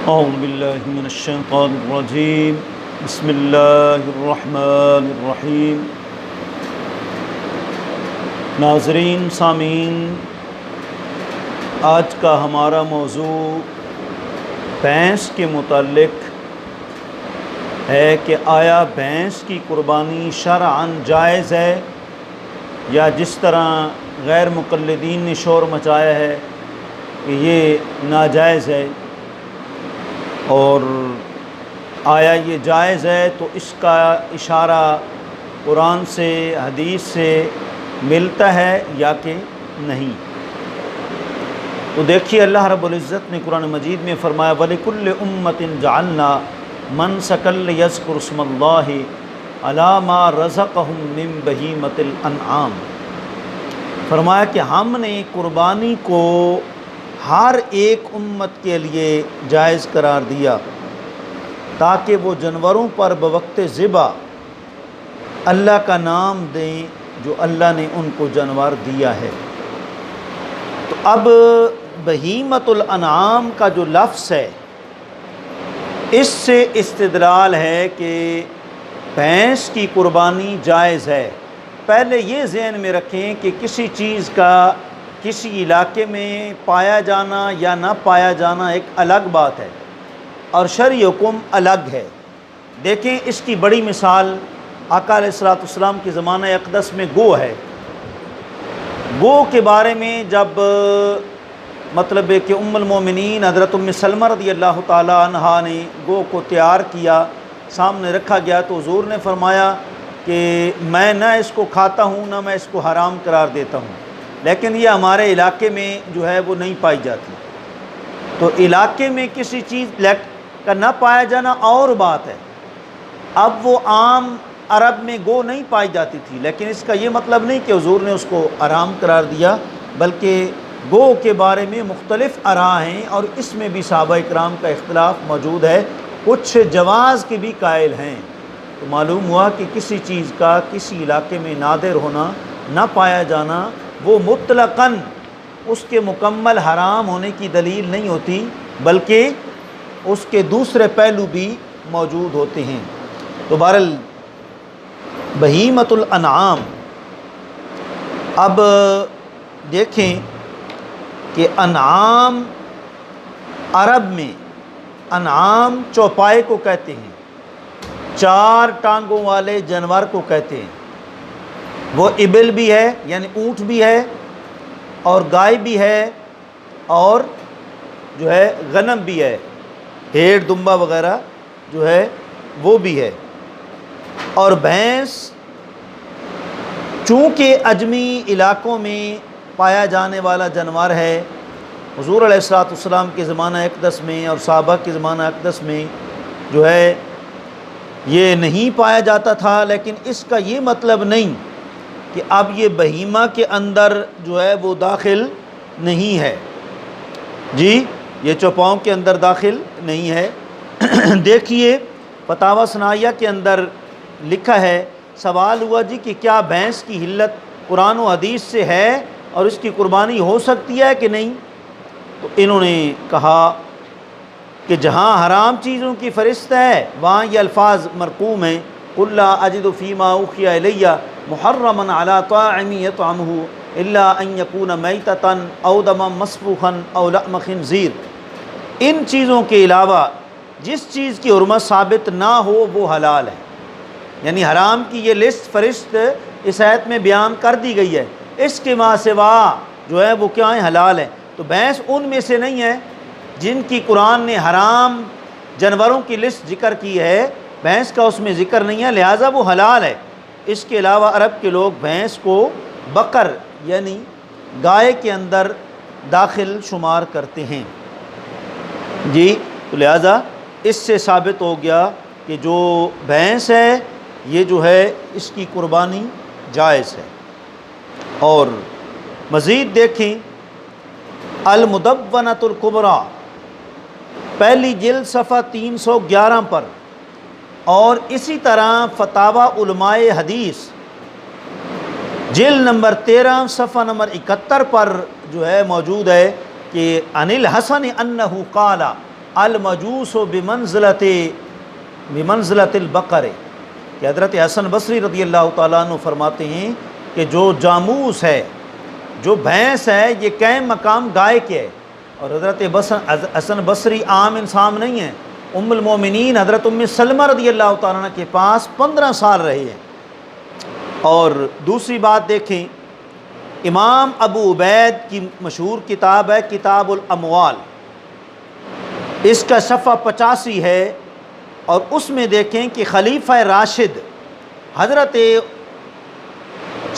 اعوذ باللہ من الشیطان الرجیم بسم اللہ الرحمن الرحیم۔ ناظرین، سامعین، آج کا ہمارا موضوع بھینس کے متعلق ہے کہ آیا بھینس کی قربانی شرعاً جائز ہے یا جس طرح غیر مقلدین نے شور مچایا ہے کہ یہ ناجائز ہے، اور آیا یہ جائز ہے تو اس کا اشارہ قرآن سے حدیث سے ملتا ہے یا کہ نہیں۔ تو دیکھیے، اللہ رب العزت نے قرآن مجید میں فرمایا وَلِكُلِّ أُمَّةٍ جَعَلْنَا مَنْسَكًا لِيَذْكُرُوا اسْمَ اللَّهِ عَلَىٰ مَا رَزَقَهُم مِّن بَهِیمَةِ الْأَنْعَامِ، فرمایا کہ ہم نے قربانی کو ہر ایک امت کے لیے جائز قرار دیا تاکہ وہ جانوروں پر بوقت ذبح اللہ کا نام دیں جو اللہ نے ان کو جانور دیا ہے۔ تو اب بہیمۃ الانعام کا جو لفظ ہے، اس سے استدلال ہے کہ بھینس کی قربانی جائز ہے۔ پہلے یہ ذہن میں رکھیں کہ کسی چیز کا کسی علاقے میں پایا جانا یا نہ پایا جانا ایک الگ بات ہے اور شرعی حکم الگ ہے۔ دیکھیں، اس کی بڑی مثال آقا علیہ السلام کے زمانہ اقدس میں گو ہے۔ گو کے بارے میں جب مطلب ہے کہ ام المومنین حضرت ام سلمہ رضی اللہ تعالی عنہا نے گو کو تیار کیا، سامنے رکھا گیا، تو حضور نے فرمایا کہ میں نہ اس کو کھاتا ہوں نہ میں اس کو حرام قرار دیتا ہوں، لیکن یہ ہمارے علاقے میں جو ہے وہ نہیں پائی جاتی۔ تو علاقے میں کسی چیز کا نہ پایا جانا اور بات ہے۔ اب وہ عام عرب میں گو نہیں پائی جاتی تھی، لیکن اس کا یہ مطلب نہیں کہ حضور نے اس کو حرام قرار دیا، بلکہ گو کے بارے میں مختلف آراء ہیں اور اس میں بھی صحابہ اکرام کا اختلاف موجود ہے، کچھ جواز کے بھی قائل ہیں۔ تو معلوم ہوا کہ کسی چیز کا کسی علاقے میں نادر ہونا، نہ پایا جانا، وہ مطلقاً اس کے مکمل حرام ہونے کی دلیل نہیں ہوتی، بلکہ اس کے دوسرے پہلو بھی موجود ہوتے ہیں۔ تو بہرحال بہیمۃ الانعام، اب دیکھیں کہ انعام عرب میں انعام چوپائے کو کہتے ہیں، چار ٹانگوں والے جانور کو کہتے ہیں۔ وہ ابل بھی ہے یعنی اونٹ بھی ہے، اور گائے بھی ہے، اور جو ہے غنم بھی ہے، بھیڑ دمبا وغیرہ جو ہے وہ بھی ہے۔ اور بھینس چونکہ اجمی علاقوں میں پایا جانے والا جانور ہے، حضور علیہ السلام کے زمانہ اقدس میں اور صحابہ کے زمانہ اقدس میں جو ہے یہ نہیں پایا جاتا تھا، لیکن اس کا یہ مطلب نہیں کہ اب یہ بہیمہ کے اندر جو ہے وہ داخل نہیں ہے، جی یہ چوپاؤں کے اندر داخل نہیں ہے۔ دیکھیے، فتاوی ثنائیہ کے اندر لکھا ہے، سوال ہوا جی کہ کیا بھینس کی حلت قرآن و حدیث سے ہے اور اس کی قربانی ہو سکتی ہے کہ نہیں؟ تو انہوں نے کہا کہ جہاں حرام چیزوں کی فہرست ہے وہاں یہ الفاظ مرقوم ہیں، قُلْ لَا أَجِدُ فِي مَا أُوحِيَ إِلَيَّ مُحَرَّمًا عَلَىٰ طَاعِمٍ يَطْعَمُهُ إِلَّا أَن يَكُونَ مَيْتَةً أَوْ دَمًا مَسْفُوحًا أَوْ لَحْمَ خِنْزِيرٍ، ان چیزوں کے علاوہ جس چیز کی حرمت ثابت نہ ہو وہ حلال ہے۔ یعنی حرام کی یہ لسٹ فہرست اس آیت میں بیان کر دی گئی ہے، اس کے ماں سوا جو ہے وہ کیا ہے؟ حلال ہے۔ تو بھینس ان میں سے نہیں ہے جن کی قرآن نے حرام جانوروں کی لسٹ ذکر کی ہے، بھینس کا اس میں ذکر نہیں ہے، لہٰذا وہ حلال ہے۔ اس کے علاوہ عرب کے لوگ بھینس کو بقر یعنی گائے کے اندر داخل شمار کرتے ہیں، جی تو لہٰذا اس سے ثابت ہو گیا کہ جو بھینس ہے یہ جو ہے اس کی قربانی جائز ہے۔ اور مزید دیکھیں المدونۃ الکبریٰ پہلی جلد صفحہ 311 پر، اور اسی طرح فتاوی علماء حدیث جلد نمبر 13 صفحہ نمبر 71 پر جو ہے موجود ہے کہ عن الحسن انہ قال المجوس بمنزلت البقر، کہ حضرت حسن بصری رضی اللہ تعالیٰ عنہ فرماتے ہیں کہ جو جاموس ہے، جو بھینس ہے، یہ قائم مقام گائے کے ہے۔ اور حضرت حسن بصری عام انسان نہیں ہیں، ام المومنین حضرت ام سلمہ رضی اللہ تعالیٰ عنہ کے پاس 15 سال رہے ہیں۔ اور دوسری بات دیکھیں، امام ابو عبید کی مشہور کتاب ہے کتاب الاموال، اس کا صفحہ 85 ہے، اور اس میں دیکھیں کہ خلیفہ راشد حضرت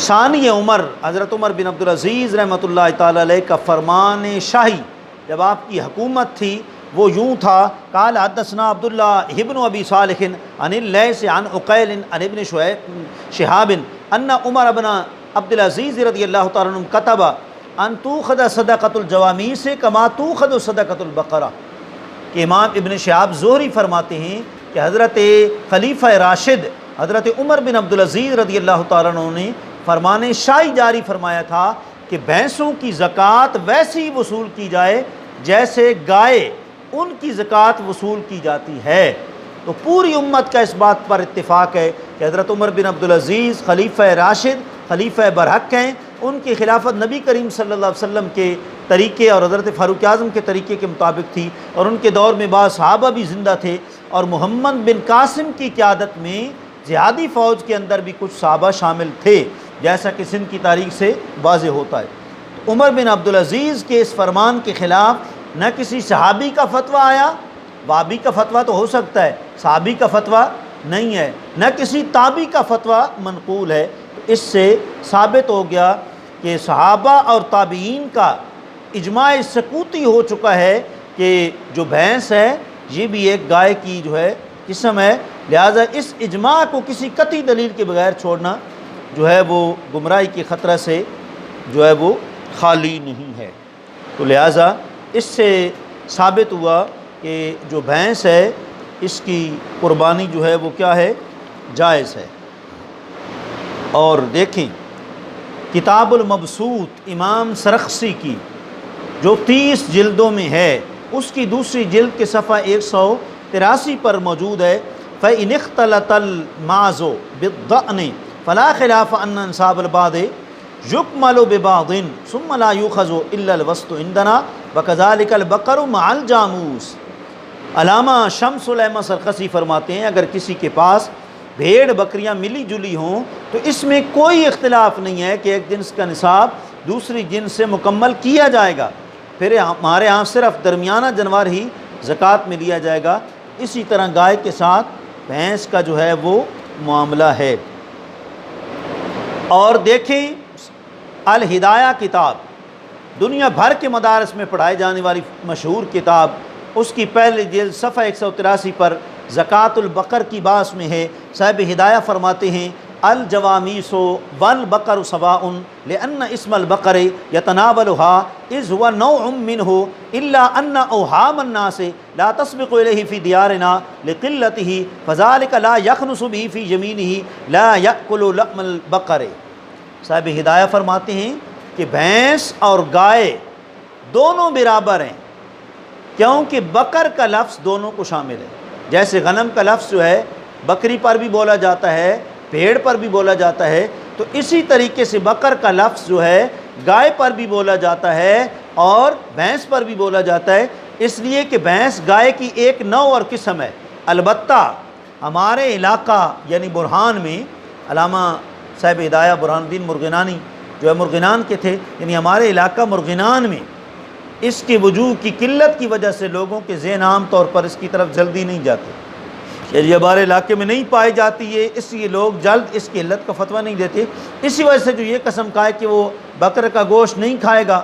ثانی عمر، حضرت عمر بن عبدالعزیز رحمۃ اللہ تعالی علیہ کا فرمان شاہی جب آپ کی حکومت تھی وہ یوں تھا، قال حدثنا عبداللہ ابن ابی صالح عن اللیث عن عقیل عن ابن شہاب ان عمر بن عبدالعزیز رضی اللہ تعالیٰ عنہ کتب ان توخذ صدقۃ الجوامیس کما توخذ صدقۃ البقرہ، کہ امام ابن شہاب زہری فرماتے ہیں کہ حضرت خلیفہ راشد حضرت عمر بن عبدالعزیز رضی اللہ تعالیٰ عنہ نے فرمان شاہی جاری فرمایا تھا کہ بھینسوں کی زکوٰۃ ویسی وصول کی جائے جیسے گائے ان کی زکوٰۃ وصول کی جاتی ہے۔ تو پوری امت کا اس بات پر اتفاق ہے کہ حضرت عمر بن عبدالعزیز خلیفہ راشد، خلیفہ برحق ہیں، ان کی خلافت نبی کریم صلی اللہ علیہ وسلم کے طریقے اور حضرت فاروق اعظم کے طریقے کے مطابق تھی، اور ان کے دور میں بعض صحابہ بھی زندہ تھے، اور محمد بن قاسم کی قیادت میں جہادی فوج کے اندر بھی کچھ صحابہ شامل تھے، جیسا کہ سندھ کی تاریخ سے واضح ہوتا ہے۔ عمر بن عبدالعزیز کے اس فرمان کے خلاف نہ کسی صحابی کا فتویٰ آیا، بابی کا فتویٰ تو ہو سکتا ہے، صحابی کا فتویٰ نہیں ہے، نہ کسی تابعی کا فتویٰ منقول ہے۔ اس سے ثابت ہو گیا کہ صحابہ اور تابعین کا اجماع سکوتی ہو چکا ہے کہ جو بھینس ہے یہ بھی ایک گائے کی جو ہے قسم ہے، لہٰذا اس اجماع کو کسی قطعی دلیل کے بغیر چھوڑنا جو ہے وہ گمراہی کے خطرہ سے جو ہے وہ خالی نہیں ہے۔ تو لہٰذا اس سے ثابت ہوا کہ جو بھینس ہے اس کی قربانی جو ہے وہ کیا ہے، جائز ہے۔ اور دیکھیں کتاب المبسوط امام سرخسی کی جو 30 جلدوں میں ہے، اس کی دوسری جلد کے صفحہ 183 پر موجود ہے، فَإِنِ اخْتَلَطَ الْمَعْزُ بِالضَّأْنِ فَلَا خِلَافَ أَنَّ انصاب البعض يُكْمَلُ بِبَعْضٍ ثُمَّ لَا يُؤْخَذُ إِلَّا الْوَسْطُ عِنْدَنَا وَكَذَلِكَ الْبَقَرُ مَعَ الْجَامُوس۔ علامہ شمس العلماء سرخسی فرماتے ہیں اگر کسی کے پاس بھیڑ بکریاں ملی جلی ہوں تو اس میں کوئی اختلاف نہیں ہے کہ ایک جنس کا نصاب دوسری جنس سے مکمل کیا جائے گا، پھر ہمارے ہاں صرف درمیانہ جانور ہی زکوٰۃ میں لیا جائے گا۔ اسی طرح گائے کے ساتھ بھینس کا جو ہے وہ معاملہ ہے۔ اور دیکھیں الہدایہ کتاب دنیا بھر کے مدارس میں پڑھائی جانے والی مشہور کتاب، اس کی پہلی جلد صفحہ 183 پر زکوٰۃ البقر کی باس میں ہے، صاحب ہدایہ فرماتے ہیں الجوامیس والبقر سواء لأن اسم البقر يتناولها إذ هو نوع منه إلا أن أوهام الناس لا تسبق إليه في ديارنا لقلته فذلك لا يخنس به في يمينه لا يأكل لحم البقر۔ صاحب ہدایہ فرماتے ہیں کہ بھینس اور گائے دونوں برابر ہیں، کیونکہ بکر کا لفظ دونوں کو شامل ہے۔ جیسے غنم کا لفظ جو ہے بکری پر بھی بولا جاتا ہے، بھیڑ پر بھی بولا جاتا ہے، تو اسی طریقے سے بکر کا لفظ جو ہے گائے پر بھی بولا جاتا ہے اور بھینس پر بھی بولا جاتا ہے، اس لیے کہ بھینس گائے کی ایک نوع اور قسم ہے۔ البتہ ہمارے علاقہ یعنی برہان میں، علامہ صاحب ہدایہ برہان الدین مرغنانی جو ہے مرغنان کے تھے، یعنی ہمارے علاقہ مرغنان میں اس کی وجوہ کی قلت کی وجہ سے لوگوں کے ذہن عام طور پر اس کی طرف جلدی نہیں جاتے، یہ ہمارے علاقے میں نہیں پائی جاتی ہے، اس لیے لوگ جلد اس کی علت کا فتویٰ نہیں دیتے۔ اسی وجہ سے جو یہ قسم کھائے کہ وہ بکر کا گوشت نہیں کھائے گا،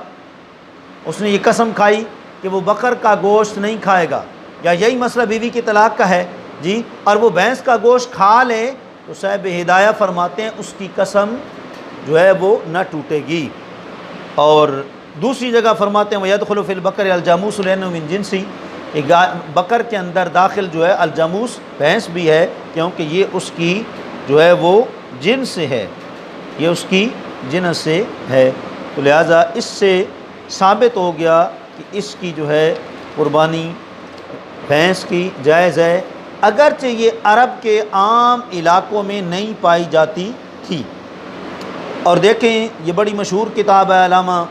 اس نے یہ قسم کھائی کہ وہ بکر کا گوشت نہیں کھائے گا، یا یہی مسئلہ بیوی کی طلاق کا ہے جی، اور وہ بھینس کا گوشت کھا لے تو صاحب ہدایہ فرماتے ہیں اس کی قسم جو ہے وہ نہ ٹوٹے گی۔ اور دوسری جگہ فرماتے ہیں وَيَدْخُلُ فِي الْبَقَرِ الْجَامُوسُ لِأَنَّهُ مِنْ جِنْسِ، بکر کے اندر داخل جو ہے الجاموس بھینس بھی ہے، کیونکہ یہ اس کی جو ہے وہ جنس سے ہے، یہ اس کی جنس سے ہے، تو لہٰذا اس سے ثابت ہو گیا کہ اس کی جو ہے قربانی بھینس کی جائز ہے، اگرچہ یہ عرب کے عام علاقوں میں نہیں پائی جاتی تھی۔ اور دیکھیں یہ بڑی مشہور کتاب ہے علامہ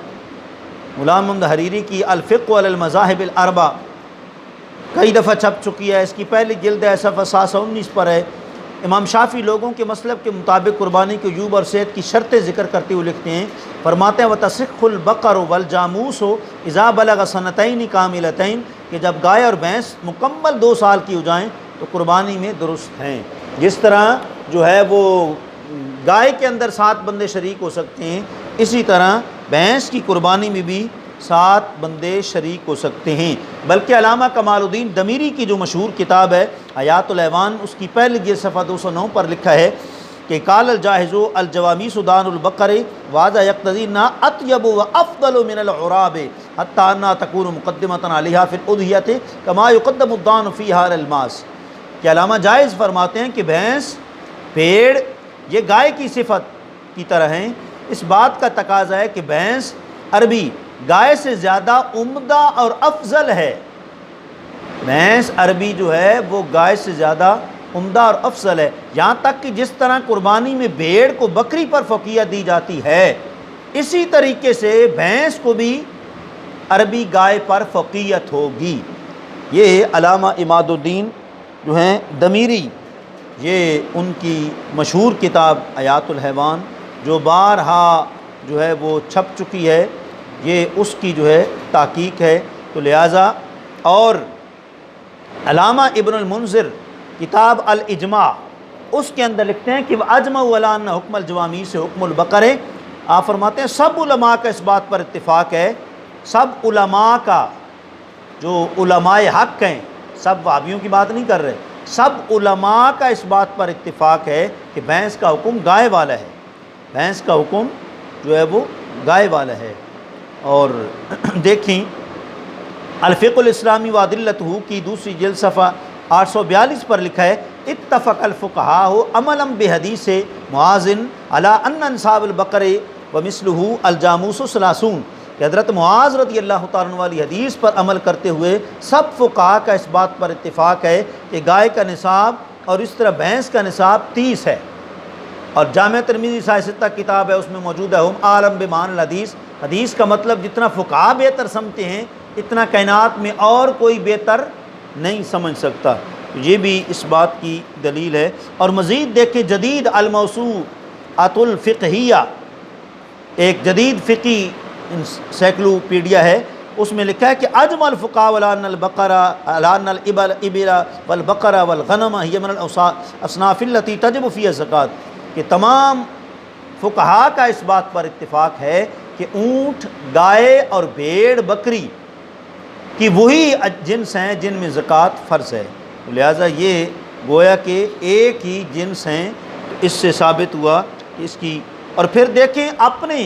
غلام محمد حریری کی الفقہ علی المذاہب الاربع، کئی دفعہ چھپ چکی ہے، اس کی پہلی جلد ہے، صفحہ 719 پر ہے۔ امام شافعی لوگوں کے مسلک کے مطابق قربانی کے وجوب اور صحت کی شرطیں ذکر کرتے ہوئے لکھتے ہیں، فرماتے ہیں وَتَصِحُّ الْبَقَرُ وَالْجَامُوسُ إِذَا بَلَغَ سَنَتَيْنِ كَامِلَتَيْنِ، کہ جب گائے اور بھینس مکمل 2 سال کی ہو جائیں تو قربانی میں درست ہیں۔ جس طرح جو ہے وہ گائے کے اندر 7 بندے شریک ہو سکتے ہیں، اسی طرح بھینس کی قربانی میں بھی 7 بندے شریک ہو سکتے ہیں۔ بلکہ علامہ کمال الدین دمیری کی جو مشہور کتاب ہے حیات الحیوان، اس کی پہلی جلد صفحہ 209 پر لکھا ہے کہ قال الجاہز الجوامیس دان البقر واذا یقتضی نا اطیب و افضل من العراب حتی انها تکون مقدمۃ علیہا فی الاضحیۃ کما یقدم الدان فیہا الماس، کہ علامہ جائز فرماتے ہیں کہ بھینس، بھیڑ یہ گائے کی صفت کی طرح ہیں، اس بات کا تقاضا ہے کہ بھینس عربی گائے سے زیادہ عمدہ اور افضل ہے۔ بھینس عربی جو ہے وہ گائے سے زیادہ عمدہ اور افضل ہے، یہاں تک کہ جس طرح قربانی میں بھیڑ کو بکری پر فوقیت دی جاتی ہے، اسی طریقے سے بھینس کو بھی عربی گائے پر فوقیت ہوگی۔ یہ علامہ عماد الدین جو ہیں دمیری، یہ ان کی مشہور کتاب حیات الحیوان جو بارہا جو ہے وہ چھپ چکی ہے، یہ اس کی جو ہے تحقیق ہے۔ تو لہٰذا اور علامہ ابن المنذر کتاب الاجماع، اس کے اندر لکھتے ہیں کہ وَأَجْمَعُوا عَلَىٰ أَنَّ حُکْمَ الجوامع سے حکم البقر ہے۔ آپ فرماتے ہیں سب علماء کا اس بات پر اتفاق ہے، سب علماء کا، جو علماء حق ہیں، سب وہابیوں کی بات نہیں کر رہے، سب علماء کا اس بات پر اتفاق ہے کہ بھینس کا حکم گائے والا ہے، بھینس کا حکم جو ہے وہ گائے والا ہے۔ اور دیکھیں الفقہ الاسلامی وادلتہ کی دوسری جلد صفحہ 842 پر لکھا ہے اتفق الفقہاء عملا بحدیث معاذ علی ان انصاب البقر ومثلہ الجاموس ثلاثون، کہ حضرت معاذ رضی اللہ تعالیٰ عنہ والی حدیث پر عمل کرتے ہوئے سب فقہاء کا اس بات پر اتفاق ہے کہ گائے کا نصاب اور اس طرح بھینس کا نصاب 30 ہے۔ اور جامع ترمذی صحیح ستہ کتاب ہے، اس میں موجود ہے ہم عالم بمعنی الحدیث، حدیث کا مطلب جتنا فقہاء بہتر سمجھتے ہیں اتنا کائنات میں اور کوئی بہتر نہیں سمجھ سکتا۔ یہ بھی اس بات کی دلیل ہے۔ اور مزید دیکھیں جدید الموسوعۃ الفقہیہ، ایک جدید فقی انسائکلوپیڈیا ہے، اس میں لکھا ہے کہ اجمع الفقہاء علی ان البقر علی ان الابل والبقر والغنم ہی من الاصناف التي تجب فیها الزکوٰۃ، کہ تمام فقہاء کا اس بات پر اتفاق ہے کہ اونٹ، گائے اور بھیڑ، بکری کی وہی جنس ہیں جن میں زکوٰۃ فرض ہے، لہٰذا یہ گویا کہ ایک ہی جنس ہیں۔ اس سے ثابت ہوا کہ اس کی۔ اور پھر دیکھیں اپنے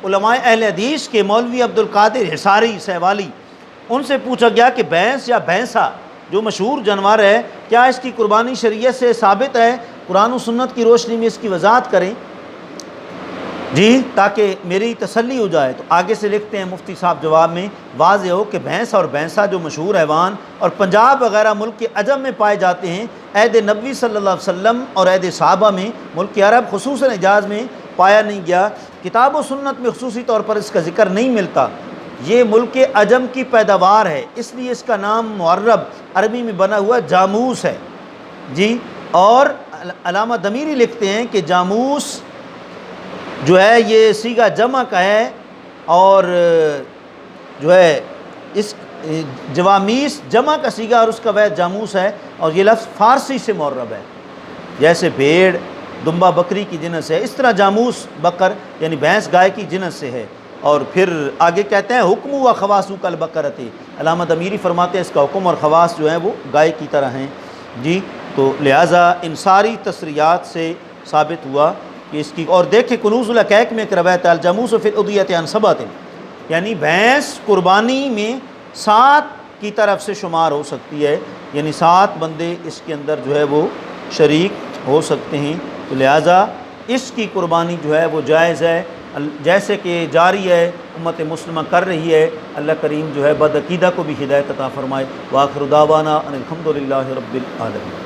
علماء اہل حدیث کے مولوی عبد القادر حصاری سہوالی، ان سے پوچھا گیا کہ بھینس یا بھینسا جو مشہور جانور ہے، کیا اس کی قربانی شریعت سے ثابت ہے؟ قرآن و سنت کی روشنی میں اس کی وضاحت کریں جی، تاکہ میری تسلی ہو جائے۔ تو آگے سے لکھتے ہیں مفتی صاحب جواب میں، واضح ہو کہ بھینس اور بھینسا جو مشہور حیوان اور پنجاب وغیرہ ملک کے عجم میں پائے جاتے ہیں، عہد نبوی صلی اللہ علیہ وسلم اور عہد صحابہ میں ملک عرب خصوصاً حجاز میں پایا نہیں گیا، کتاب و سنت میں خصوصی طور پر اس کا ذکر نہیں ملتا، یہ ملک عجم کی پیداوار ہے، اس لیے اس کا نام معرب عربی میں بنا ہوا جاموس ہے جی۔ اور علامہ دمیری لکھتے ہیں کہ جاموس جو ہے یہ صیغہ جمع کا ہے، اور جو ہے اس جوامیس جمع کا صیغہ اور اس کا وعد جاموس ہے، اور یہ لفظ فارسی سے معرب ہے، جیسے بھیڑ دمبا بکری کی جنس ہے، اس طرح جاموس بکر یعنی بھینس گائے کی جنس سے ہے۔ اور پھر آگے کہتے ہیں حکم و خواصو کالبقرۃ، علامہ دمیری فرماتے ہیں اس کا حکم اور خواص جو ہیں وہ گائے کی طرح ہیں جی۔ تو لہٰذا ان ساری تصریحات سے ثابت ہوا کہ اس کی۔ اور دیکھیں کنوز الحقائق میں ایک روایت ہے الجاموس فی الاضحیۃ عن سبعۃ، یعنی بھینس قربانی میں 7 کی طرف سے شمار ہو سکتی ہے، یعنی 7 بندے اس کے اندر جو ہے وہ شریک ہو سکتے ہیں، تو لہٰذا اس کی قربانی جو ہے وہ جائز ہے۔ جیسے کہ جاری ہے، امت مسلمہ کر رہی ہے، اللہ کریم جو ہے بدعقیدہ کو بھی ہدایت عطا فرمائے۔ وآخر دعوانا ان الحمد للہ رب العالمین۔